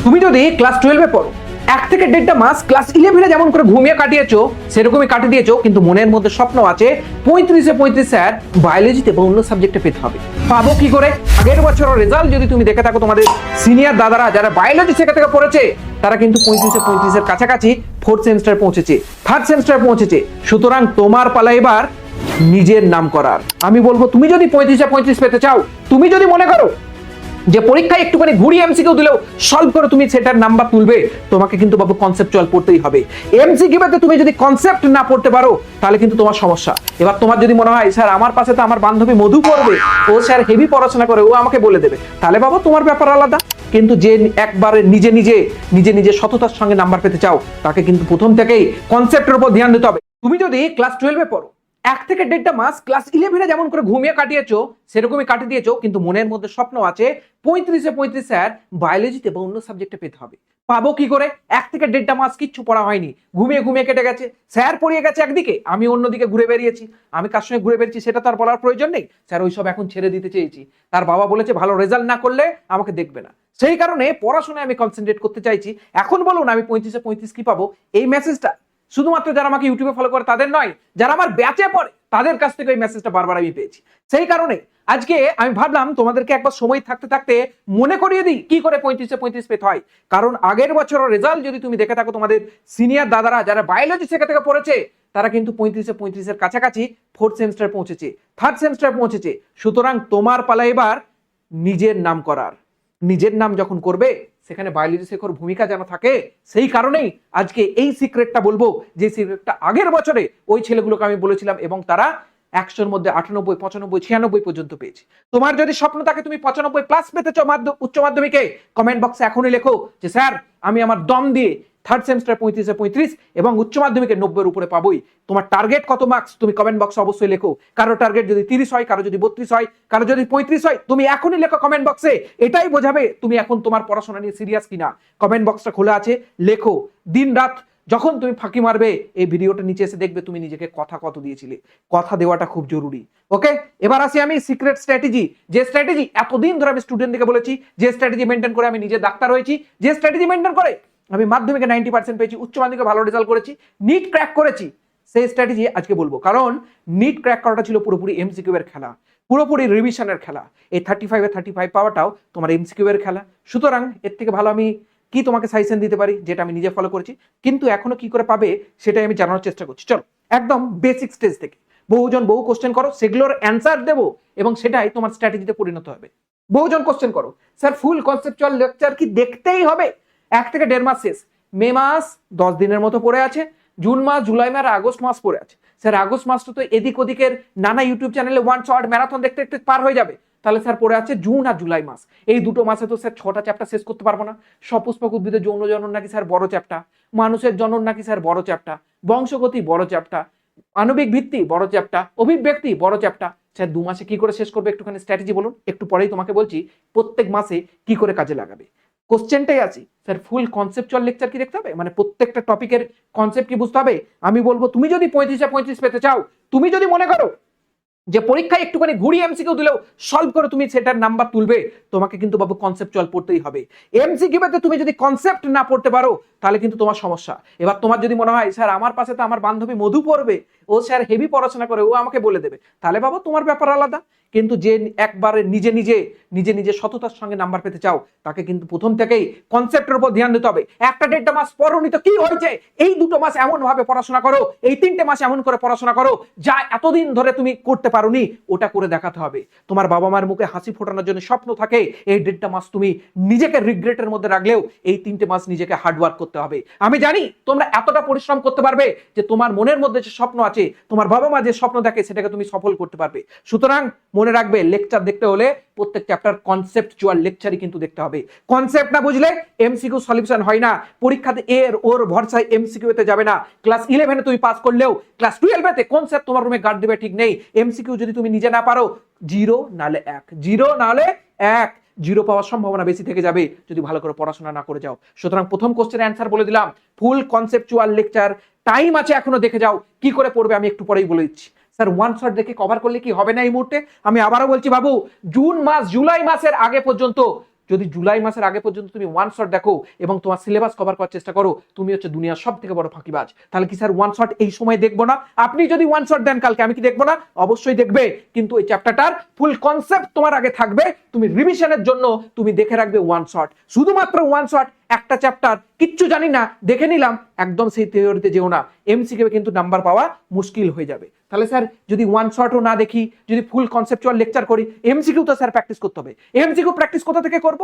তুমি যদি ক্লাস 12-এ পড়ো, 1 থেকে 1.5 মাস ক্লাস 11-এ যেমন করে ঘুমিয়ে কাটিয়েছো সেরকমই কাটিয়ে দিয়েছো, কিন্তু মনের মধ্যে স্বপ্ন আছে 35-এ স্যার বায়োলজিতে বা অন্য সাবজেক্টে পেতে হবে। পাবো কি করে? আগের বছরের রেজাল্ট যদি তুমি দেখে থাকো, তোমাদের সিনিয়র দাদারা যারা বায়োলজি শেখা থেকে পড়েছে তারা কিন্তু 35-এর কাছাকাছি 4th সেমিস্টারে পৌঁছেছে, 3rd সেমিস্টারে পৌঁছেছে। সুতরাং তোমার পালা এবার নিজের নাম করার। আমি বলবো, তুমি যদি 35 পেতে চাও, তুমি যদি মনে করো যে পরীক্ষায় একটুখানি ঘুরিয়ে এমসিকিউ দিলেও সলভ করে তুমি সেটার নাম্বার তুলবে, তোমাকে কিন্তু বাবু কনসেপচুয়াল পড়তেই হবে। এমসিকিউতে তুমি যদি কনসেপ্ট না পড়তে পারো তাহলে কিন্তু তোমার সমস্যা। এবার তোমার যদি মনে হয় স্যার আমার পাশে তো আমার বান্ধবী মধু পড়বে, ও স্যার হেভি পড়াশোনা করে, ও আমাকে বলে দেবে, তাহলে বাবু তোমার ব্যাপার আলাদা। কিন্তু যে একবারে নিজে সততার সঙ্গে নাম্বার পেতে চাও, তাকে কিন্তু প্রথম থেকেই কনসেপ্টের উপর ধ্যান দিতে হবে। তুমি যদি ক্লাস 12-এ পড়ো, 1 থেকে 1.5 মাস ক্লাস 11-এ যেমন করে ঘুমিয়ে কাটিয়েছো সেরকমই কাটিয়ে দিয়েছো, কিন্তু মনের মধ্যে স্বপ্ন আছে 35-এ স্যার বায়োলজিতে বা অন্য সাবজেক্টে পেতে হবে। পাবো কি করে? 1 থেকে 1.5 মাস কিচ্ছু পড়া হয়নি, ঘুমিয়ে কেটে গেছে। স্যার পড়িয়ে গেছে একদিকে, আমি অন্যদিকে ঘুরে বেরিয়েছি। আমি কার সঙ্গে ঘুরে বেরিয়েছি সেটা তার বলার প্রয়োজন নেই। স্যার ওইসব এখন ছেড়ে দিতে চেয়েছি। তার বাবা বলেছে ভালো রেজাল্ট না করলে আমাকে দেখবে না, সেই কারণে পড়াশোনায় আমি কনসেন্ট্রেট করতে চাইছি। এখন বলুন আমি 35-এ কি পাবো? এই মেসেজটা শুধুমাত্র যারা আমাকে ইউটিউবে ফলো করে তাদের নয়, যারা আমার ব্যাচে পড়ে তাদের কাছ থেকে এই মেসেজটা বারবার আমি পেয়েছি। সেই কারণে আজকে আমি ভাবলাম তোমাদেরকে একবার সময় থাকতে থাকতে মনে করিয়ে দিই কি করে 35 পেতে হয়। কারণ আগের বছরের রেজাল্ট যদি তুমি দেখে থাকো, তোমাদের সিনিয়র দাদারা যারা বায়োলজি শেখা থেকে পড়েছে তারা কিন্তু 35-এর কাছাকাছি 4th সেমিস্টারে পৌঁছেছে, 3rd সেমিস্টারে পৌঁছেছে। সুতরাং তোমার পালা এবার নিজের নাম করার। নিজের নাম যখন করবে সেখানে বায়োলজি শেখার ভূমিকা যেন থাকে, সেই কারণেই আজকে এই সিক্রেটটা বলবো, যে সিক্রেটটা আগের বছরে ওই ছেলেগুলোকে আমি বলেছিলাম এবং তারা 100-র মধ্যে 98, 95, 96 পর্যন্ত পেয়েছে। তোমার যদি স্বপ্ন থাকে তুমি 95+ পেতে চাও উচ্চ মাধ্যমিকে, কমেন্ট বক্সে এখনই লেখো যে স্যার আমি আমার দম দিয়ে 3rd সেমিস্টার 35 এবং উচ্চ মাধ্যমিকে 90-এর উপরে পাবোই। তোমার টার্গেট কত মার্কস তুমি কমেন্ট বক্সে অবশ্যই লেখো। কারো টার্গেট যদি 30 হয়, কারো যদি 32 হয়, কারো যদি 35 হয়, তুমি এখনই লেখো কমেন্ট বক্সে। এটাই বোঝাবে তুমি এখন তোমার পড়াশোনা নিয়ে সিরিয়াস কিনা। কমেন্ট বক্সটা খোলা আছে, লেখো। দিন রাত যখন তুমি ফাঁকি মারবে এই ভিডিওটা নিচে এসে দেখবে তুমি নিজেকে কথা কত দিয়েছিলে। কথা দেওয়াটা খুব জরুরি। ওকে, এবার আসি আমি সিক্রেট স্ট্র্যাটেজি। যে স্ট্র্যাটেজি এতদিন ধরে আমি স্টুডেন্টদেরকে বলেছি, যে স্ট্র্যাটেজি মেনটেন করে আমি নিজে ডাক্তার হয়েছি, যে স্ট্র্যাটেজি মেনটেন করে আমি মাধ্যমিকে 90% পেয়েছি, উচ্চ মাধ্যমিকে ভালো রেজাল্ট করেছি, নিট ক্র্যাক করেছি, সেই স্ট্র্যাটেজি আজকে বলবো। কারণ নিট ক্র্যাক করাটা ছিল পুরোপুরি এমসিকিউ এর খেলা, পুরোপুরি রিভিশনের খেলা। এই 35 পাওয়াটাও তোমার এমসিকিউ এর খেলা। সুতরাং এর থেকে ভালো আমি কি তোমাকে সাজেশন দিতে পারি যেটা আমি নিজে ফলো করেছি, কিন্তু এখনো কি করে পাবে সেটাই আমি জানানোর চেষ্টা করছি। চলো একদম বেসিক স্টেজ থেকে বহুজন বহু কোশ্চেন করো, সেগুলোর অ্যান্সার দেবো এবং সেটাই তোমার স্ট্র্যাটেজিতে পরিণত হবে। বহুজন কোশ্চেন করো স্যার ফুল কনসেপচুয়াল লেকচার কি দেখতেই হবে? 1 থেকে 1.5 মাস শেষ, মে মাস 10 দিনের মতো পড়ে আছে, জুন মাস, জুলাই মাস, আগস্ট মাস পড়ে আছে। স্যার আগস্ট মাসটা তো এদিক ওদিকের নানা ইউটিউব চ্যানেলে ওয়ান শট ম্যারাথন দেখতে দেখতে পার হয়ে যাবে। তাহলে স্যার পড়ে আছে জুন আর জুলাই মাস। এই দুটো মাসে তো স্যার 6টা চ্যাপ্টার শেষ করতে পারবো না। সপুষ্পক উদ্ভিদের যৌন জনন নাকি স্যার বড় চ্যাপ্টার, মানুষের জনন নাকি স্যার বড় চ্যাপ্টার, বংশগতি বড় চ্যাপ্টার, আণবিক ভিত্তি বড় চ্যাপ্টার, অভিব্যক্তি বড় চ্যাপ্টার। স্যার 2 মাসে কি করে শেষ করবে? একটুখানি স্ট্র্যাটেজি বলুন। একটু পরেই তোমাকে বলছি প্রত্যেক মাসে কি করে কাজে লাগাবে। কোশ্চেনটাই আছে স্যার ফুল কনসেপচুয়াল লেকচার কি দেখতে হবে, মানে প্রত্যেকটা টপিকের কনসেপ্ট কি বুঝতে হবে। আমি বলবো তুমি যদি 35 পেতে চাও, তুমি যদি মনে করো যে পরীক্ষায় একটুখানি ঘুরিয়ে এমসিকিউ দিলেও সলভ করে তুমি সেটার নাম্বার তুলবে, তোমাকে কিন্তু বাবু কনসেপচুয়াল পড়তেই হবে। এমসিকিউতে তুমি যদি কনসেপ্ট না পড়তে পারো তাহলে কিন্তু তোমার সমস্যা। এবার তোমার যদি মনে হয় স্যার আমার পাশে তো আমার বান্ধবী মধু পড়বে, ও স্যার হেভি পড়াশোনা করে, ও আমাকে বলে দেবে, তাহলে বাবু তোমার ব্যাপার আলাদা। কিন্তু যে একবারে নিজে সততার সঙ্গে নাম্বার পেতে চাও, তাকে কিন্তু প্রথম থেকেই কনসেপ্টের উপর ধ্যান দিতে হবে। 1-1.5 মাস পড়োনি তো কি হয়েছে? এই 2 মাস এমন ভাবে পড়াশোনা করো, এই 3টে মাস এমন করে পড়াশোনা করো যা এতদিন ধরে তুমি করতে পারোনি, ওটা করে দেখাতে হবে। তোমার বাবা মার মুখে হাসি ফোটানোর জন্য স্বপ্ন থাকে, এই 1.5 মাস তুমি নিজেকে রিগ্রেটের মধ্যে রাখলেও এই 3টে মাস নিজেকে হার্ডওয়ার্ক করতে হবে। আমি জানি তোমরা এতটা পরিশ্রম করতে পারবে যে তোমার মনের মধ্যে যে স্বপ্ন আছে, তোমার বাবা মা যে স্বপ্ন দেখে সেটাকে তুমি সফল করতে পারবে। সুতরাং মনে রাখবে লেকচার দেখতে হলে প্রত্যেক চ্যাপ্টার কনসেপচুয়াল লেকচারই কিন্তু দেখতে হবে। কনসেপ্ট না বুঝলে এমসিকিউ সলিউশন হয় না। পরীক্ষাতে এর ওর ভরসায় এমসিকিউতে যাবে না। ক্লাস 11-এ তুমি পাস করলেও ক্লাস 12-এতে কনসেপ্ট তোমার রুমে গার্ড দেবে ঠিক নেই। এমসিকিউ যদি তুমি নিজে না পারো, 0 নালে 1, 0 নালে 1, 0 পাওয়ার সম্ভাবনা বেশি থেকে যাবে যদি ভালো করে পড়াশোনা না করে যাও। সুতরাং প্রথম কোশ্চেনের অ্যান্সার বলে দিলাম, ফুল কনসেপচুয়াল লেকচার টাইম আছে এখনো, দেখে যাও। কি করে পড়বে আমি একটু পরেই বলে দিচ্ছি। স্যার ওয়ান শট দেখে কভার করলে কি হবে না এই মুহূর্তে? আমি আবারও বলছি বাবু, জুন মাস জুলাই মাসের আগে পর্যন্ত যদি জুলাই মাসের আগে পর্যন্ত তুমি ওয়ান শট দেখো এবং তোমার সিলেবাস কভার করার চেষ্টা করো, তুমি হচ্ছে দুনিয়ার সব থেকে বড় ফাঁকিবাজ। তাহলে কি স্যার ওয়ান শট এই সময় দেখবো না? আপনি যদি ওয়ান শট দেন কালকে, আমি কি দেখবো না? অবশ্যই দেখবে, কিন্তু ওই চ্যাপ্টারটার ফুল কনসেপ্ট তোমার আগে থাকবে, তুমি রিভিশনের জন্য তুমি দেখে রাখবে ওয়ান শট, শুধুমাত্র ওয়ান শট, একটা চ্যাপ্টার কিচ্ছু জানি না দেখে নিলাম, একদম সেই থিওরিতে যেও না, এমসিকিউ কিন্তু নাম্বার পাওয়া মুশকিল হয়ে যাবে। তাহলে স্যার যদি ওয়ান শটও না দেখি, যদি ফুল কনসেপচুয়াল লেকচার করি, এমসিকিউ তো স্যার প্র্যাকটিস করতে হবে। এমসিকিউ প্র্যাকটিস কোথা থেকে করব?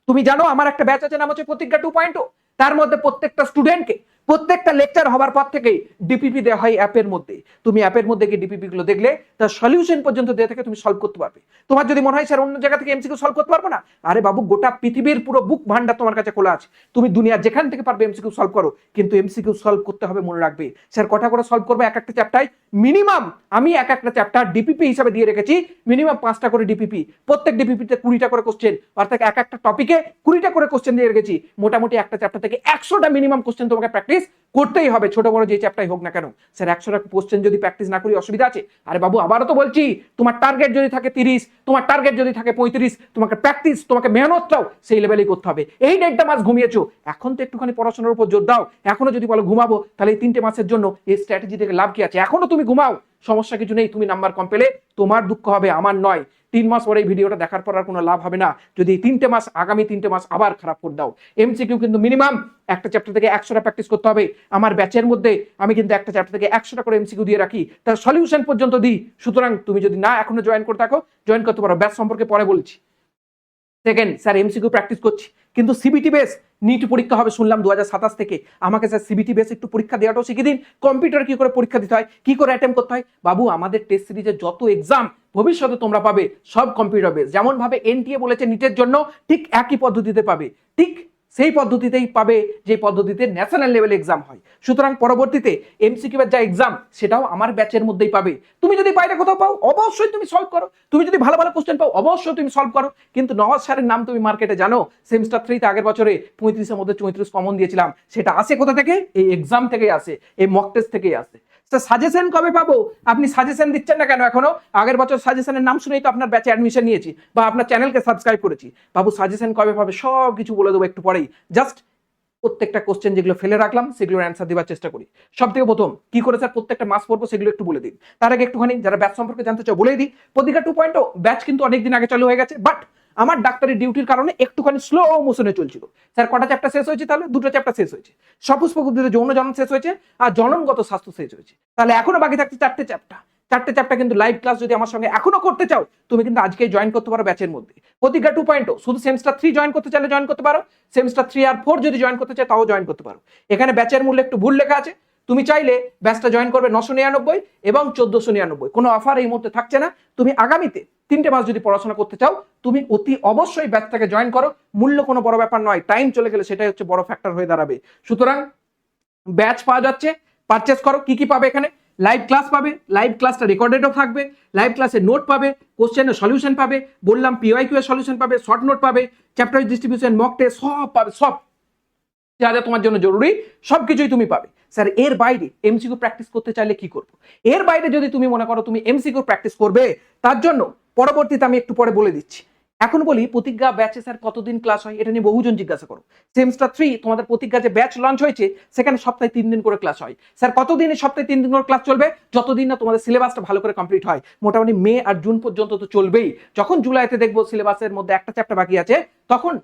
তুমি জানো আমার একটা ব্যাচ আছে, নাম হচ্ছে প্রতিজ্ঞা 2.0, তার মধ্যে প্রত্যেকটা স্টুডেন্টকে প্রত্যেকটা লেকচার হবার পর থেকেই ডিপিপি দেওয়া হয় অ্যাপের মধ্যে। তুমি অ্যাপের মধ্যে গিয়ে ডিপিপি গুলো দেখলে তার সলিউশন পর্যন্ত দেওয়া থেকে তুমি সলভ করতে পারবে। তোমার যদি মনে হয় স্যার অন্য জায়গা থেকে এমসিকিউ সলভ করতে পারবো না, আরে বাবু গোটা পৃথিবীর পুরো বুক ভান্ডার তোমার কাছে খোলা আছে, তুমি দুনিয়ার যেখান থেকে পারবে এমসিকিউ সলভ করো, কিন্তু এমসিকিউ সলভ করতে হবে মনে রাখবে। স্যার কটা করে সলভ করবে এক একটা চ্যাপ্টার? মিনিমাম আমি এক একটা চ্যাপ্টার ডিপিপি হিসাবে দিয়ে রেখেছি মিনিমাম 5টা করে ডিপিপি, প্রত্যেক ডিপিপিতে 20টা করে কোশ্চেন, অর্থাৎ এক একটা টপিকে 20টা করে কোশ্চেন দিয়ে রেখেছি। মোটামুটি একটা চ্যাপ্টার থেকে 100টা মিনিমাম কোশ্চেন তোমাকে প্র্যাকটিস করতেই হবে, ছোট বড় যে চ্যাপ্টারই হোক না কেন। স্যার 100টা কোশ্চেন যদি প্র্যাকটিস না করি অসুবিধা আছে? আরে বাবু আবারও তো বলছি, তোমার টার্গেট যদি থাকে 30, তোমার টার্গেট যদি থাকে 35, তোমাকে প্র্যাকটিস, তোমাকে মেহনতটাও সেই লেভেলেই করতে হবে। এই 1.5 মাস ঘুমিয়েছো, এখন তো একটুখানি পড়াশোনার উপর জোর দাও। এখনো যদি বলো ঘুমাবো, তাহলে এই 3টে মাসের জন্য এই স্ট্র্যাটেজি থেকে লাভ কি আছে? এখনো তুমি ঘুমাও, সমস্যা কিছু নেই, তুমি নাম্বার কম পেলে তোমার দুঃখ হবে, আমার নয়। 3 মাস পরে এই ভিডিওটা দেখার পর আর কোনো লাভ হবে না যদি এই 3টে মাস, আগামী 3টে মাস আবার খারাপ করে দাও। এমসিকিউ কিন্তু মিনিমাম একটা চ্যাপ্টার থেকে 100টা প্র্যাকটিস করতে হবে। আমার ব্যাচের মধ্যে আমি কিন্তু একটা চ্যাপ্টার থেকে 100টা করে এমসিকিউ দিয়ে রাখি, তার সলিউশন পর্যন্ত দিই। সুতরাং তুমি যদি না এখনো জয়েন করে থাকো, জয়েন করতে পারো। ব্যাচ সম্পর্কে পরে বলছি। সেকেন্ড, স্যার এমসিকিউ প্র্যাকটিস করছি, কিন্তু সিবিটি বেস নিট পরীক্ষা হবে শুনলাম 2027 থেকে। আমাকে স্যার সিবিটি বেস একটু পরীক্ষা দেওয়াটাও শিখিয়ে দিন। কম্পিউটার কি করে পরীক্ষা দিতে হয়, কি করে অ্যাটেম্প করতে হয়। বাবু আমাদের টেস্ট সিরিজের যত এক্সাম ভবিষ্যতে তোমরা পাবে সব কম্পিউটার বেস। যেমন ভাবে এনটিএ বলেছে নিটের জন্য, ঠিক একই পদ্ধতিতে পাবে, ঠিক সেই পদ্ধতিতেই পাবে যে পদ্ধতিতে ন্যাশনাল লেভেল এক্সাম হয়। সুতরাং পরবর্তীতে এমসিকিউ এর যা এক্সাম সেটাও আমার ব্যাচের মধ্যেই পাবে। তুমি যদি বাইরে কোথাও পাও অবশ্যই তুমি সলভ করো, তুমি যদি ভালো ভালো কোশ্চেন পাও অবশ্যই তুমি সলভ করো। কিন্তু নওয়াজ স্যারের নাম তুমি মার্কেটে জানো, সেমিস্টার 3 তে আগের বছরে 35-এর মধ্যে 34 কমন দিয়েছিলাম। সেটা আসে কোথা থেকে? এই এক্সাম থেকেই আসে, এই মক টেস্ট থেকেই আসে। সাজেশন কবে পাবো? আপনি সাজেশন দিচ্ছেন না কেন এখনো? আগের বছর সাজেশনের নাম শুনেই তো আপনার ব্যাচে অ্যাডমিশন নিয়েছি বা আপনার চ্যানেলকে সাবস্ক্রাইব করেছি। বাবু সাজেশন কবে পাবে সব কিছু বলে দেবো একটু পরেই। জাস্ট প্রত্যেকটা কোশ্চেন যেগুলো ফেলে রাখলাম সেগুলোর অ্যান্সার দেওয়ার চেষ্টা করি। সব থেকে প্রথম কি করে স্যার প্রত্যেকটা মাস পড়বো সেগুলো একটু বলে দিন। তার আগে একটুখানি যারা ব্যাচ সম্পর্কে জানতে চাও বলেই দিই। প্রতিজ্ঞা 2.0 ব্যাচ কিন্তু অনেকদিন আগে চালু হয়ে গেছে, বাট আমার ডাক্তারি ডিউটির কারণে একটুখানি স্লো মোশনে চলছিল। স্যার কটা চ্যাপ্টার শেষ হয়েছে? তাহলে 2টো চ্যাপ্টার শেষ হয়েছে। সপুষ্প পদ্ধতিতে যৌন জনন শেষ হয়েছে আর জননগত স্বাস্থ্য শেষ হয়েছে। তাহলে এখনো বাকি থাকছে 4টে চ্যাপ্টার। 4টে চ্যাপ্টার কিন্তু লাইভ ক্লাস যদি আমার সঙ্গে এখনো করতে চাও, তুমি কিন্তু আজকেই জয়েন করতে পারো ব্যাচের মধ্যে। প্রতিজ্ঞা 2.0 শুধু সেমিস্টার 3 জয়েন করতে চাইলে জয়েন করতে পারো, সেমিস্টার 3 আর 4 যদি জয়েন করতে চাও তাও জয়েন করতে পারো। এখানে ব্যাচের মূল্য একটু ভুল লেখা আছে, তুমি চাইলে ব্যাচটা জয়েন করবে 999 এবং 1499। কোনো অফার এই মুহূর্তে থাকছে না। তুমি আগামীতে 3টে মাস যদি পড়াশোনা করতে চাও, তুমি অতি অবশ্যই ব্যাচটাকে জয়েন করো। মূল্য কোনো বড় ব্যাপার নয়, টাইম চলে গেলে সেটাই হচ্ছে বড় ফ্যাক্টর হয়ে দাঁড়াবে। সুতরাং ব্যাচ পাওয়া যাচ্ছে, পারচেস করো। কি কি পাবে এখানে? লাইভ ক্লাস পাবে, লাইভ ক্লাসটা রেকর্ডেডও থাকবে, লাইভ ক্লাসের নোট পাবে, কোশ্চেনের সলিউশন পাবে, বললাম পিওয়াইকিউ এর সলিউশন পাবে, শর্ট নোট পাবে, চ্যাপ্টার ডিস্ট্রিবিউশন, মক টেস্ট সব পাবে। সব যা যা তোমার জন্য জরুরি সবকিছুই তুমি পাবে। স্যার এর বাইরে এমসিকিউ প্র্যাকটিস করতে চাইলে কি করবো? এর বাইরে যদি তুমি মনে করো তুমি এমসিকিউ প্র্যাকটিস করবে, তার জন্য পরবর্তীতে আমি একটু পরে বলে দিচ্ছি। এখন বলি প্রতিজ্ঞা ব্যাচে স্যার কতদিন ক্লাস হয়, এটা নিয়ে বহুজন জিজ্ঞাসা করো। সেমিস্টার 3 তোমাদের প্রতিজ্ঞা যে ব্যাচ লঞ্চ হয়েছে সেখানে সপ্তাহে 3 দিন করে ক্লাস হয়। স্যার কতদিন? সপ্তাহে 3 দিন করে ক্লাস চলবে, যতদিন না তোমাদের সিলেবাসটা ভালো করে কমপ্লিট হয়। মোটামুটি মে আর জুন পর্যন্ত তো চলবেই। যখন জুলাইতে দেখবো সিলেবাসের মধ্যে একটা চ্যাপ্টার বাকি আছে, তখন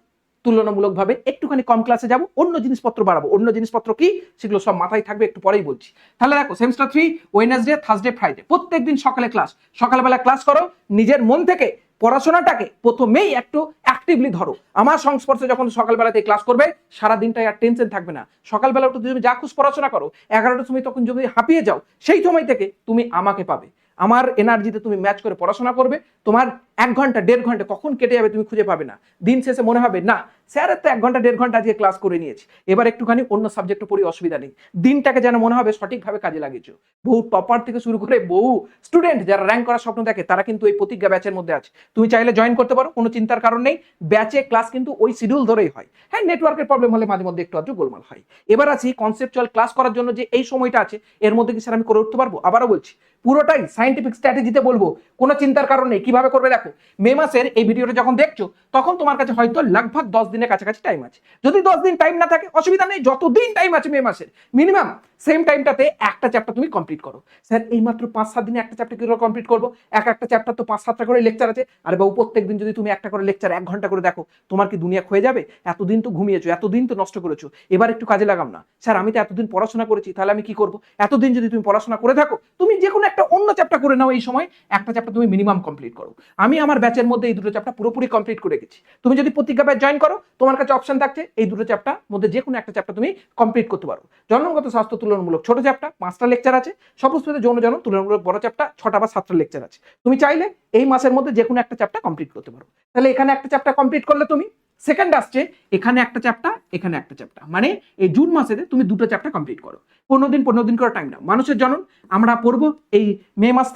তুলনামূলকভাবে একটুখানি কম ক্লাসে যাব, অন্য জিনিসপত্র বাড়াবো। অন্য জিনিসপত্র কি সেগুলো সব মাথায় থাকবে, একটু পরেই বলছি। তাহলে দেখো সেমিস্টার 3 ওয়েডনেসডে, থার্সডে, ফ্রাইডে প্রত্যেকদিন সকালে ক্লাস। সকালবেলা ক্লাস করো, নিজের মন থেকে পড়াশোনাটাকে প্রথমেই একটু অ্যাক্টিভলি ধরো। আমার সংস্পর্শে যখন সকালবেলাতে ক্লাস করবে সারা দিনটাই আর টেনশন থাকবে না। সকালবেলা উঠে তুমি যা খুশ পড়াশোনা করো, 11টার সময় তখন যদি হাঁপিয়ে যাও, সেই সময় থেকে তুমি আমাকে পাবে। আমার এনার্জিতে তুমি ম্যাচ করে পড়াশোনা করবে, তোমার 1 ঘন্টা 1.5 ঘন্টা কখন কেটে যাবে তুমি খুঁজে পাবে না। দিন শেষে মনে হবে না স্যারের তো 1 ঘন্টা 1.5 ঘন্টা আজকে ক্লাস করে নিয়েছি, এবার একটুখানি অন্য সাবজেক্টে পড়ি, অসুবিধা নেই। দিনটাকে যেন মনে হবে সঠিকভাবে কাজে লাগিয়েছো। বহু টপার থেকে শুরু করে বহু স্টুডেন্ট যারা র্যাঙ্ক করার স্বপ্ন দেখে তারা কিন্তু এই প্রতিজ্ঞা ব্যাচের মধ্যে আছে। তুমি চাইলে জয়েন করতে পারো, কোনো চিন্তার কারণ নেই। ব্যাচে ক্লাস কিন্তু ওই শিডিউল ধরেই হয়। হ্যাঁ, নেটওয়ার্কের প্রবলেম হলে মাঝে মধ্যে একটু আধটু গোলমাল হয়। এবার আছি কনসেপচুয়াল ক্লাস করার জন্য যে এই সময়টা আছে, এর মধ্যে কি স্যার আমি করে উঠতে পারবো? আবারও বলছি, পুরোটাই সাইন্টিফিক স্ট্র্যাটেজিতে বলবো, কোনো চিন্তার কারণ নেই। কিভাবে করবে দেখো, মে মাসের এই ভিডিওটা যখন দেখছো তখন তোমার কাছে হয়তো লগভগ 10 দিনের কাছাকাছি টাইম আছে। যদি 10 দিন টাইম না থাকে অসুবিধা নেই, যতদিন টাইম আছে মে মাসের মিনিমাম সেম টাইমটাতে একটা চ্যাপ্টার তুমি কমপ্লিট করো। স্যার এই মাত্র 5-7 দিনে একটা চ্যাপ্টার কি করে কমপ্লিট করবো? একটা চ্যাপ্টার তো 5-7টা করে লেকচার আছে। আরে বাবু, প্রত্যেকদিন যদি তুমি একটা করে লেকচার 1 ঘন্টা করে দেখো, তোমার কি দুনিয়া হয়ে যাবে? এতদিন তো ঘুমিয়েছো, এতদিন তো নষ্ট করেছো, এবার একটু কাজে লাগাম না। স্যার আমি তো এতদিন পড়াশোনা করেছি, তাহলে আমি কি করবো? এতদিন যদি তুমি পড়াশোনা করে থাকো, তুমি যে কোনো একটা অন্য চ্যাপ্টার করে নাও। এই সময় একটা চ্যাপ্টার তুমি মিনিমাম কমপ্লিট করো। আমি আমার ব্যাচের মধ্যে এই দুটো চ্যাপ্টার পুরোপুরি কমপ্লিট করে গেছি। তুমি যদি প্রতিজ্ঞা ব্যাচ জয়েন করো, তোমার কাছে অপশন থাকছে এই দুটো চ্যাপ্টার মধ্যে যে কোনো একটা চ্যাপ্টার তুমি কমপ্লিট করতে পারো। জন্মগত স্বাস্থ্য তুলনামূলক ছোট চ্যাপ্টার 5টা লেকচার আছে, সপুষ্পেতে যৌন জনন তুলনামূলক বড় চ্যাপ্টার 6টা বা 7টা লেকচার আছে। তুমি চাইলে এই মাসের মধ্যে যে কোনো একটা চ্যাপ্টার কমপ্লিট করতে পারো। তাহলে এখানে একটা চ্যাপ্টার কমপ্লিট করলে তুমি সেকেন্ড আসছে, এখানে একটা চ্যাপ্টার, এখানে একটা চ্যাপ্টার, মানে এই জুন মাসেতে তুমি দুটো চ্যাপ্টার কমপ্লিট করো। 15 দিন করে টাইম নাও। মানুষের জনন আমরা পড়বো এই মে মাস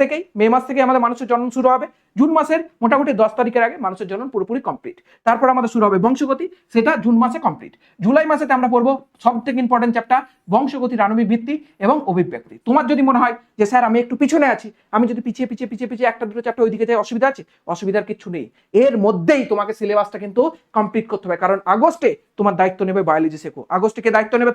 থেকেই আমাদের মানুষের জনন শুরু হবে। জুন মাসের মোটামুটি 10 তারিখের আগে মানুষের জনন পুরোপুরি কমপ্লিট। তারপর আমাদের শুরু হবে বংশগতি, সেটা জুন মাসে কমপ্লিট। জুলাই মাসেতে আমরা পড়বো সব থেকে ইম্পর্টেন্ট চ্যাপ্টার বংশগতির আণবিক ভিত্তি এবং অভিব্যক্তি। তোমার যদি মনে হয় যে স্যার আমি একটু পিছনে আছি, আমি যদি পিছিয়ে একটা দুটো চ্যাপ্টার ওইদিকে যাই, অসুবিধা আছে? অসুবিধার কিছু নেই। এর মধ্যেই তোমাকে সিলেবাসটা কিন্তু কমপ্লিট করতে হবে, কারণ আগস্টে তোমার দায়িত্ব নেবে বায়োলজি শেখো। আগস্টে কে দায়িত্ব নেবে?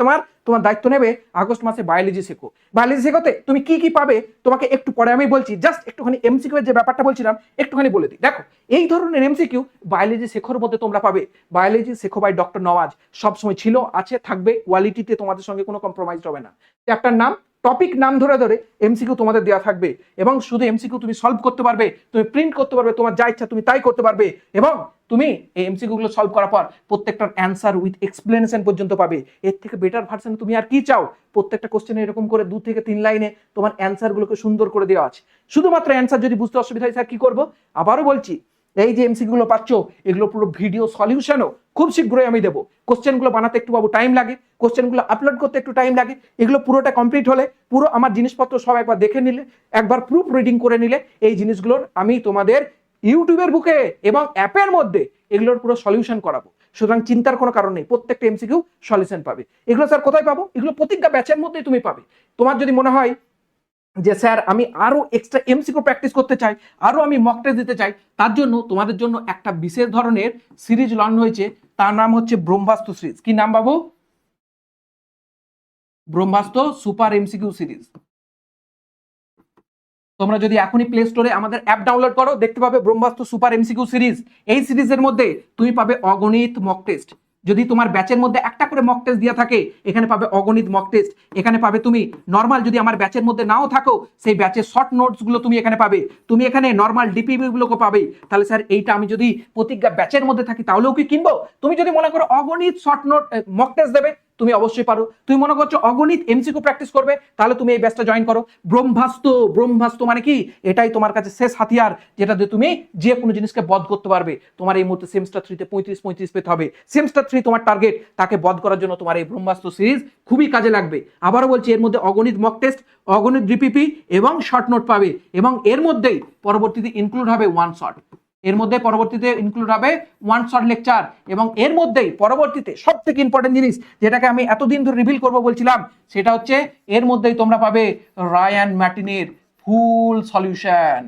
তোমার দায়িত্ব নেবে আগস্ট মাসে বায়োলজি শেখো। বায়োলজি শেখোতে তুমি কি কি পাবে তোমাকে একটু পরে আমি বলছি, জাস্ট একটুখানি এমসিকিউ এর যে ব্যাপারটা বলছিলাম একটুখানি বলে দিই। দেখো, এই ধরনের এমসিকিউ বায়োলজি শেখোর মধ্যে তোমরা পাবে। বায়োলজি শেখো বাই ডক্টর নওয়াজ সবসময় ছিল, আছে, থাকবে। কোয়ালিটিতে তোমাদের সঙ্গে কোনো কম্প্রোমাইজ হবে না। চ্যাপ্টার নাম, টপিক নাম ধরে ধরে এমসিকিউ তোমাদের দেওয়া থাকবে, এবং শুধু এমসিকিউ তুমি সলভ করতে পারবে, তুমি প্রিন্ট করতে পারবে, তোমার যা ইচ্ছা তুমি তাই করতে পারবে। এবং তুমি এই এমসিকিউ গুলো সলভ করার পর প্রত্যেকটার অ্যান্সার উইথ এক্সপ্লেনেশন পর্যন্ত পাবে। এর থেকে বেটার ভার্সন তুমি আর কি চাও? প্রত্যেকটা কোশ্চেনে এরকম করে 2 থেকে 3 লাইনে তোমার অ্যান্সার গুলোকে সুন্দর করে দেওয়া আছে। শুধুমাত্র অ্যান্সার যদি বুঝতে অসুবিধা হয় স্যার কি করবো? আবারও বলছি, এই যে এমসিকিউ গুলো পাচ্ছ এগুলো পুরো ভিডিও সলিউশনও খুব শীঘ্রই আমি দেবো। কোশ্চেনগুলো বানাতে একটু বাবু টাইম লাগে, কোশ্চেনগুলো আপলোড করতে একটু টাইম লাগে। এগুলো পুরোটা কমপ্লিট হলে, পুরো আমার জিনিসপত্র সব একবার দেখে নিলে, একবার প্রুফ রিডিং করে নিলে, এই জিনিসগুলোর আমি তোমাদের ইউটিউবের বুকে এবং অ্যাপের মধ্যে এগুলোর পুরো সলিউশন করাবো। সুতরাং চিন্তার কোনো কারণ নেই, প্রত্যেকটা এমসিকিউ সলিউশন পাবে। এগুলো স্যার কোথায় পাবো? এগুলো প্রতিজ্ঞা ব্যাচের মধ্যেই তুমি পাবে। তোমার যদি মনে হয় যে স্যার আমি আরো এক্সট্রা এমসিকিউ প্র্যাকটিস করতে চাই, আরো আমি মক টেস্ট দিতে চাই, তার জন্য তোমাদের জন্য একটা বিশেষ ধরনের সিরিজ লঞ্চ হয়েছে, তার নাম হচ্ছে ব্রহ্মাস্ত্র সিরিজ। কি নাম বাবু? ব্রহ্মাস্ত্র সুপার এমসিকিউ সিরিজ। তোমরা যদি এখনই প্লে স্টোরে আমাদের অ্যাপ ডাউনলোড করো, দেখতে পাবে ব্রহ্মাস্ত্র সুপার এমসিকিউ সিরিজ। এই সিরিজের মধ্যে তুমি পাবে অগণিত মক টেস্ট। যদি তোমার ব্যাচের মধ্যে একটা করে মক টেস্ট দেওয়া থাকে, এখানে পাবে অগণিত মক টেস্ট। এখানে পাবে তুমি নর্মাল, যদি আমার ব্যাচের মধ্যে নাও থাকো সেই ব্যাচের শর্ট নোটস গুলো তুমি এখানে পাবে। তুমি এখানে নর্মাল ডিপিবি গুলোকে পাবে। তাহলে স্যার এইটা আমি যদি প্রতিজ্ঞা ব্যাচের মধ্যে থাকি তাহলেও কি কিনবো? তুমি যদি মনে করো অগণিত শর্ট নোট মক টেস্ট দেবে, তুমি অবশ্যই পারো। তুমি মনে করছো অগণিত এমসিকিউ প্র্যাকটিস করবে, তাহলে তুমি এই ব্যাচটা জয়েন করো। ব্রহ্মাস্ত্র মানে কি? এটাই তোমার কাছে শেষ হাতিয়ার, যেটা দিয়ে তুমি যে কোনো জিনিসকে বধ করতে পারবে। তোমার এই মুহূর্তে সেমিস্টার 3-তে 35 পেতে হবে। সেমিস্টার 3 তোমার টার্গেট, তাকে বধ করার জন্য তোমার এই ব্রহ্মাস্ত্র সিরিজ খুবই কাজে লাগবে। আবারও বলছি, এর মধ্যে অগণিত মক টেস্ট, অগণিত ডিপিপি এবং শর্ট নোট পাবে, এবং এর মধ্যেই পরবর্তীতে ইনক্লুড হবে ওয়ান শট। এর মধ্যে পরবর্তীতে ইনক্লুড হবে ওয়ান শট লেকচার, এবং এর মধ্যেই পরবর্তীতে সব থেকে ইম্পর্টেন্ট জিনিস যেটাকে আমি এতদিন ধরে রিভিল করবো বলছিলাম, সেটা হচ্ছে এর মধ্যেই তোমরা পাবে রায়ান মার্টিনের ফুল সলিউশন।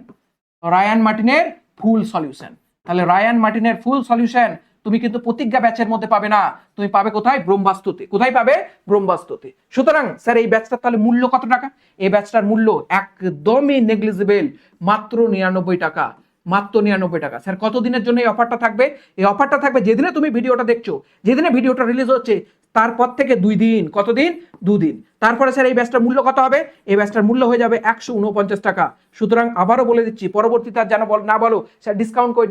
রায়ান মার্টিনের ফুল সলিউশন। তাহলে রায়ান মার্টিনের ফুল সলিউশন তুমি কিন্তু প্রতিজ্ঞা ব্যাচের মধ্যে পাবে না, তুমি পাবে কোথায়? ব্রহ্মাস্ত্রতে। কোথায় পাবে? ব্রহ্মাস্ত্রতে। সুতরাং স্যার এই ব্যাচটার তাহলে মূল্য কত টাকা? এই ব্যাচটার মূল্য একদমই নেগলিজিবল, মাত্র 99 টাকা। মাত্র 99 টাকা। স্যার কতদিনের জন্য এই অফারটা থাকবে? এই অফারটা থাকবে যেদিনে তুমি ভিডিওটা দেখছো, যেদিনে ভিডিওটা রিলিজ হচ্ছে তারপর থেকে 2 দিন। কতদিন? 2 দিন। তারপরে স্যার এই ব্যাচটার মূল্য কত হবে? এই ব্যাচটার মূল্য হয়ে যাবে 149 টাকা। সুতরাং আবারও বলে দিচ্ছি, পরবর্তীতে আর যেন না বলো স্যার ডিসকাউন্ট কই।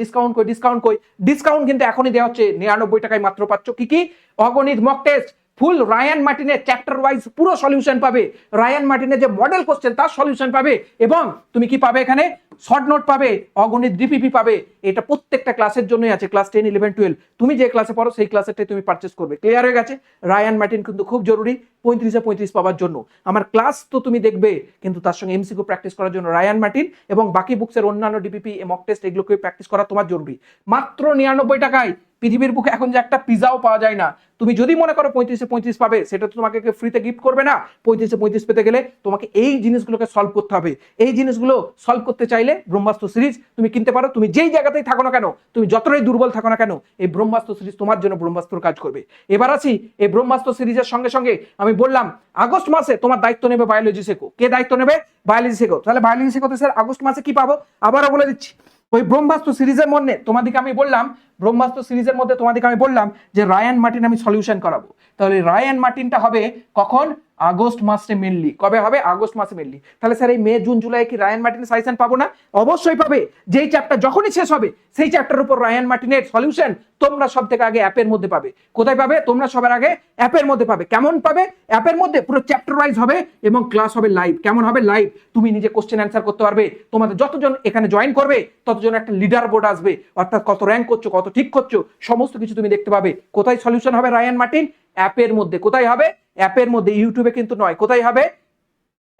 ডিসকাউন্ট কিন্তু এখনই দেওয়া হচ্ছে, 99 টাকায় মাত্র পাচ্ছ কি কি? অগণিত মক টেস্ট, ফুল রায়ান মার্টিনের চ্যাপ্টার ওয়াইজ পুরো সলিউশন পাবে, রায়ান মার্টিনের যে মডেল কোশ্চেন তার সলিউশন পাবে, এবং তুমি কি পাবে? এখানে শর্ট নোট পাবে, অগণিত ডিপিপি পাবে। এটা প্রত্যেকটা ক্লাসের জন্যই আছে, ক্লাস 10, 11, 12। তুমি যে ক্লাসে পড়ো সেই ক্লাসেরটাই তুমি পারচেস করবে। ক্লিয়ার হয়ে গেছে? রায়ান মার্টিন কিন্তু খুব জরুরি 35-35 পাওয়ার জন্য। আমার ক্লাস তো তুমি দেখবে, কিন্তু তার সঙ্গে এমসিকিউ প্র্যাকটিস করার জন্য রায়ান মার্টিন এবং বাকি বুকসের অন্যান্য ডিপিপি, মক টেস্ট এগুলোকে প্র্যাকটিস করা তোমার জরুরি। মাত্র 99 টাকায় পৃথিবীর বুকে এখন যে একটা পিজাও পাওয়া যায় না। তুমি যদি মনে করো 35-35 পাবে, সেটা তো তোমাকে ফ্রিতে গিফট করবে না। 35-35 পেতে গেলে তোমাকে এই জিনিসগুলোকে সলভ করতে হবে। এই জিনিসগুলো সলভ করতে চাইলে ব্রহ্মাস্ত্র সিরিজ তুমি কিনতে পারো। তুমি যেই জায়গাতেই থাকো না কেন, তুমি যতটাই দুর্বল থাকো না কেন, এই ব্রহ্মাস্ত্র সিরিজ তোমার জন্য ব্রহ্মাস্ত্র কাজ করবে। এবার আসি এই ব্রহ্মাস্ত্র সিরিজের সঙ্গে সঙ্গে আমি বললাম আগস্ট মাসে তোমার দায়িত্ব নেবে বায়োলজি শেখো। কে দায়িত্ব নেবে? বায়োলজি শেখো। তাহলে বায়োলজি শেখোতে স্যার আগস্ট মাসে কি পাবো? আবারও বলে দিচ্ছি, ওই ব্রহ্মাস্ত্র সিরিজের মধ্যে তোমাদেরকে আমি বললাম, ব্রহ্মাস্ত্র সিরিজের মধ্যে তোমাদেরকে আমি বললাম যে রায়ান মার্টিন আমি সলিউশন করাবো। তাহলে রায়ান মার্টিনটা হবে কখন? আগস্ট মাসে মেনলি। কবে হবে? আগস্ট মাসে মেনলি। তাহলে স্যার এই মে, জুন, জুলাই কি রায়ান মার্টিনের সাজেশন পাবো না? অবশ্যই পাবে। যেই চ্যাপ্টার যখনই শেষ হবে সেই চ্যাপ্টারের উপর রায়ান মার্টিনের সলিউশন তোমরা সব থেকে আগে অ্যাপের মধ্যে পাবে। কোথায় পাবে? তোমরা সবার আগে অ্যাপের মধ্যে পাবে। কেমন পাবে? অ্যাপের মধ্যে পুরো চ্যাপ্টার ওয়াইজ হবে এবং ক্লাস হবে লাইভ। কেমন হবে? লাইভ। তুমি নিজে কোশ্চেন অ্যান্সার করতে পারবে। তোমাদের যতজন এখানে জয়েন করবে ততজন একটা লিডার বোর্ড আসবে, অর্থাৎ কত র্যাঙ্ক করছো, কত ঠিক করছো, সমস্ত কিছু তুমি দেখতে পাবে। কোথায় সলিউশন হবে রায়ান মার্টিন? অ্যাপের মধ্যে। কোথায় হবে? অ্যাপের মধ্যে। ইউটিউবে কিন্তু নয়। কোথায় হবে?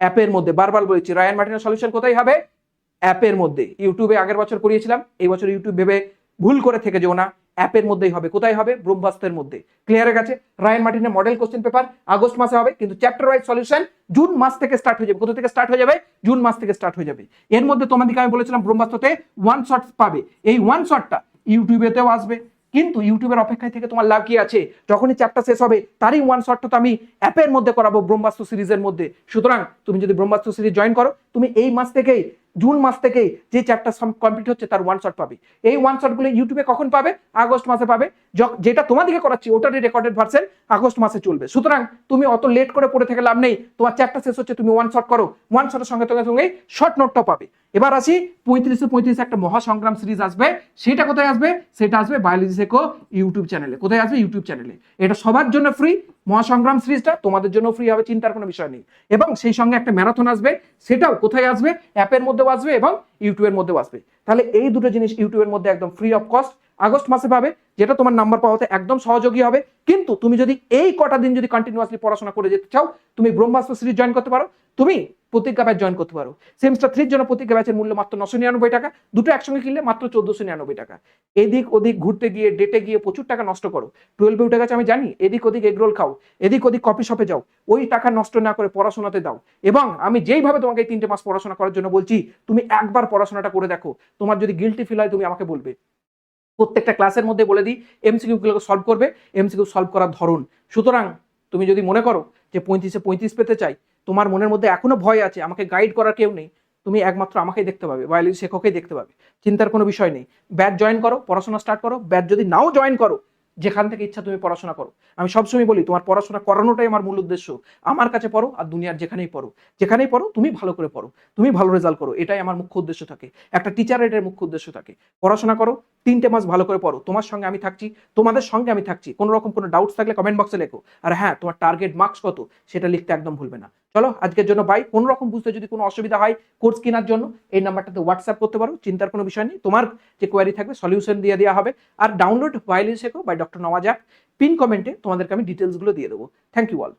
অ্যাপের মধ্যে। বারবার বলেছি রায়ান মার্টিনের সলিউশন কোথায় হবে? অ্যাপের মধ্যে। ইউটিউবে আগের বছর করিয়েছিলাম, এই বছর ইউটিউব ভেবে ভুল করে থেকে যেও না, অ্যাপের মধ্যেই হবে। কোথায় হবে? ব্রহ্মাস্ত্রের মধ্যে। ক্লিয়ার হয়ে গেছে? রায়ান মার্টিনের মডেল কোশ্চেন পেপার আগস্ট মাসে হবে, কিন্তু চ্যাপ্টার ওয়াইজ সলিউশন জুন মাস থেকে স্টার্ট হয়ে যাবে। কোথা থেকে স্টার্ট হয়ে যাবে? জুন মাস থেকে স্টার্ট হয়ে যাবে। এর মধ্যে তোমাদেরকে আমি বলেছিলাম ব্রহ্মাস্ত্রতে ওয়ান শট পাবে। এই ওয়ান শটটা ইউটিউবেতেও আসবে, কিন্তু ইউটিউবের অপেক্ষায় থেকে তোমার লাভ কি আছে? যখনই চ্যাপ্টার শেষ হবে তারই ওয়ান শটটা তো আমি অ্যাপের মধ্যে করাবো ব্রহ্মাস্ত্র সিরিজের মধ্যে। সুতরাং তুমি যদি ব্রহ্মাস্ত্র সিরিজ জয়েন করো, তুমি এই মাস থেকেই, জুন মাস থেকে যে চ্যাপ্টার কমপ্লিট হচ্ছে তার ওয়ান শট পাবে। এই ওয়ান শটগুলো ইউটিউবে কখন পাবে? আগস্ট মাসে পাবে। যেটা তোমাদেরকে করাচ্ছি ওটারই রেকর্ডেড ভার্সন আগস্ট মাসে চলবে। সুতরাং তুমি অত লেট করে পড়ে থেকে লাভ নেই। তোমার চ্যাপ্টার শেষ হচ্ছে, তুমি ওয়ান শট করো, ওয়ান শটের সঙ্গে সঙ্গে শর্ট নোটটাও পাবে। এবার আসি 35-35 একটা মহাসংগ্রাম সিরিজ আসবে। সেটা কোথায় আসবে? সেটা আসবে বায়োলজি শেখো ইউটিউব চ্যানেলে। কোথায় আসবে? ইউটিউব চ্যানেলে। এটা সবার জন্য ফ্রি। মহাসংগ্রাম সিরিজটা তোমাদের জন্য ফ্রি হবে, চিন্তার কোনো বিষয় নেই। এবং সেই সঙ্গে একটা ম্যারাথন আসবে, সেটাও কোথায় আসবে? অ্যাপের মধ্যেও আসবে এবং ইউটিউবের মধ্যেও আসবে। তাহলে এই দুটো জিনিস ইউটিউবের মধ্যে একদম ফ্রি অফ কস্ট আগস্ট মাসে পাবে, যেটা তোমার নাম্বার পাওয়াতে একদম সহযোগী হবে। কিন্তু তুমি যদি এই কটা দিন যদি কন্টিনিউয়াসলি পড়াশোনা করে যেতে চাও, তুমি ব্রহ্মাস্ত্র সিরিজ জয়েন করতে পারো। তুমি প্রতিজ্ঞা ব্যাচ জয়েন করতে পারো। সেমিস্টার 3 জন্য প্রতিজ্ঞা ব্যাচের মূল্য মাত্র 999 টাকা। দুটো একসঙ্গে কিনলে মাত্র 1499 টাকা। এদিক ওদিক ঘুরতে গিয়ে, ডেটে গিয়ে প্রচুর টাকা নষ্ট করো। 12 উঠে গেছে আমি জানি, এদিক ওদিক এগরোল খাও, এদিক ওদিক কফি শপে যাও, ওই টাকা নষ্ট না করে পড়াশোনাতে দাও। এবং আমি যেইভাবে তোমাকে এই 3টে মাস পড়াশোনা করার জন্য বলছি, তুমি একবার পড়াশোনাটা করে দেখো। তোমার যদি গিল্টি ফিল হয় তুমি আমাকে বলবে। প্রত্যেকটা ক্লাসের মধ্যে বলে দিই এমসিকিউ গুলোকে সলভ করবে, এমসিকিউ সলভ করার ধরন। সুতরাং তুমি যদি মনে করো যে 35-35 পেতে চাই, তোমার মনের মধ্যে এখনো ভয় আছে, আমাকে গাইড করার কেউ নেই, তুমি একমাত্র আমাকেই দেখতে পাবে, বায়োলজি শেখকেই দেখতে পাবে। চিন্তার কোনো বিষয় নেই। ব্যাচ জয়েন করো, পড়াশোনা স্টার্ট করো। ব্যাচ যদি নাও জয়েন করো, যেখান থেকে ইচ্ছা তুমি পড়াশোনা করো। আমি সবসময় বলি তোমার পড়াশোনা করানোটাই আমার মূল উদ্দেশ্য। আমার কাছে পড়ো আর দুনিয়ার যেখানেই পড়ো তুমি ভালো করে পড়ো, তুমি ভালো রেজাল্ট করো, এটাই আমার মুখ্য উদ্দেশ্য থাকে। একটা টিচারের এটার মুখ্য উদ্দেশ্য থাকে। পড়াশোনা করো, 3টে মাস ভালো করে পড়ো। তোমার সঙ্গে আমি থাকছি, তোমাদের সঙ্গে আমি থাকছি। কোনো রকম কোনো ডাউটস থাকলে কমেন্ট বক্সে লেখো। আর হ্যাঁ, তোমার টার্গেট মার্কস কত সেটা লিখতে একদম ভুলবে না। চলো আজকের জন্য বাই। কোনো রকম বুঝতে যদি কোনো অসুবিধা হয় কোর্স কেনার জন্য এই নাম্বারটাতে হোয়াটসঅ্যাপ করতে পারো, চিন্তার কোনো বিষয় নেই। তোমার যে কোয়ারি থাকবে সলিউশন দিয়ে দেওয়া হবে। আর ডাউনলোড বায়োলজি শেখো by doctor Nawaz app, pin কমেন্টে তোমাদেরকে আমি ডিটেলসগুলো দিয়ে দেবো। Thank you all.